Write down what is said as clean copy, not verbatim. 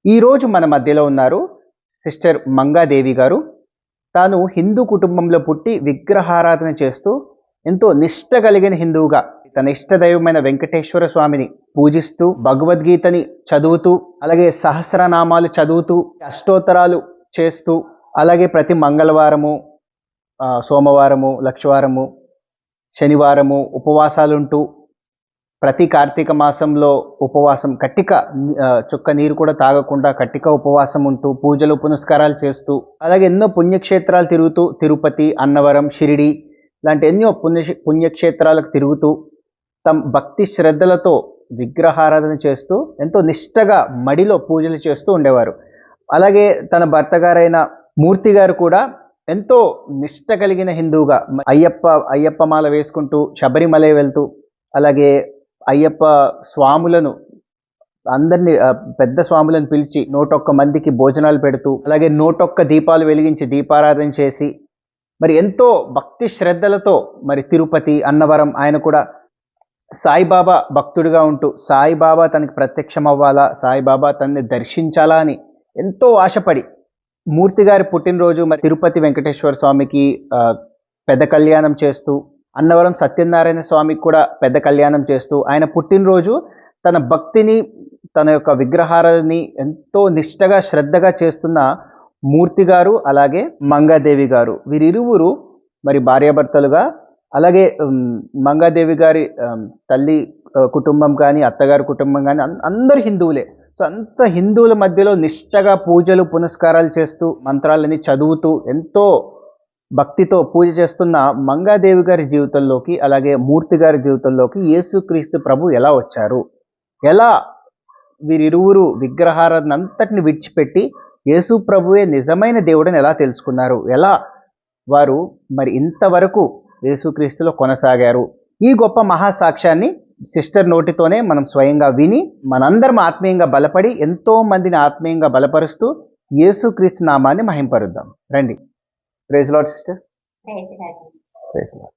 ఈరోజు మన మధ్యలో ఉన్నారు సిస్టర్ మంగాదేవి గారు. తాను హిందూ కుటుంబంలో పుట్టి విగ్రహారాధన చేస్తూ ఎంతో నిష్ట కలిగిన హిందువుగా తన ఇష్ట దైవమైన వెంకటేశ్వర స్వామిని పూజిస్తూ భగవద్గీతని చదువుతూ అలాగే సహస్రనామాలు చదువుతూ అష్టోత్తరాలు చేస్తూ అలాగే ప్రతి మంగళవారము సోమవారము లక్షవారము శనివారము ఉపవాసాలుంటూ ప్రతి కార్తీక మాసంలో ఉపవాసం కట్టిక చుక్క నీరు కూడా తాగకుండా కట్టిక ఉపవాసం ఉంటూ పూజలు పునస్కారాలు చేస్తూ అలాగే ఎన్నో పుణ్యక్షేత్రాలు తిరుగుతూ తిరుపతి అన్నవరం షిరిడి లాంటి ఎన్నో పుణ్యక్షేత్రాలకు తిరుగుతూ తమ భక్తి శ్రద్ధలతో విగ్రహారాధన చేస్తూ ఎంతో నిష్టగా మడిలో పూజలు చేస్తూ ఉండేవారు. అలాగే తన భర్త గారైన మూర్తి గారు కూడా ఎంతో నిష్ట కలిగిన హిందువుగా అయ్యప్ప మాల వేసుకుంటూ శబరిమల వెళ్తూ అలాగే అయ్యప్ప స్వాములను అందరినీ పెద్ద స్వాములను పిలిచి 101 మందికి భోజనాలు పెడుతూ అలాగే 101 దీపాలు వెలిగించి దీపారాధన చేసి మరి ఎంతో భక్తి శ్రద్ధలతో మరి తిరుపతి అన్నవరం ఆయన కూడా సాయిబాబా భక్తుడిగా ఉంటూ సాయిబాబా తనకి ప్రత్యక్షం అవ్వాలా, సాయిబాబా తనని దర్శించాలా అని ఎంతో ఆశపడి మూర్తి గారి పుట్టినరోజు మరి తిరుపతి వెంకటేశ్వర స్వామికి పెద్ద కళ్యాణం చేస్తూ అన్నవరం సత్యనారాయణ స్వామికి కూడా పెద్ద కళ్యాణం చేస్తూ ఆయన పుట్టినరోజు తన భక్తిని తన యొక్క విగ్రహాలని ఎంతో నిష్టగా శ్రద్ధగా చేస్తున్న మూర్తి గారు అలాగే మంగాదేవి గారు వీరిరువురు మరి భార్యాభర్తలుగా అలాగే మంగాదేవి గారి తల్లి కుటుంబం కానీ అత్తగారి కుటుంబం కానీ అందరు హిందువులే. సో అంత హిందువుల మధ్యలో నిష్టగా పూజలు పునస్కారాలు చేస్తూ మంత్రాలని చదువుతూ ఎంతో భక్తితో పూజ చేస్తున్న మంగాదేవి గారి జీవితంలోకి అలాగే మూర్తి గారి జీవితంలోకి యేసుక్రీస్తు ప్రభు ఎలా వచ్చారు, ఎలా వీరిరువురు విగ్రహారాధన అంతటిని విడిచిపెట్టి యేసు ప్రభువే నిజమైన దేవుడని ఎలా తెలుసుకున్నారు, ఎలా వారు మరి ఇంతవరకు యేసుక్రీస్తులో కొనసాగారు. ఈ గొప్ప మహాసాక్ష్యాన్ని సిస్టర్ నోటితోనే మనం స్వయంగా విని మనందరం ఆత్మీయంగా బలపడి ఎంతో మందిని ఆత్మీయంగా బలపరుస్తూ యేసుక్రీస్తు నామాన్ని మహింపరుద్దాం. రండి. Praise Lord sister. Praise lord.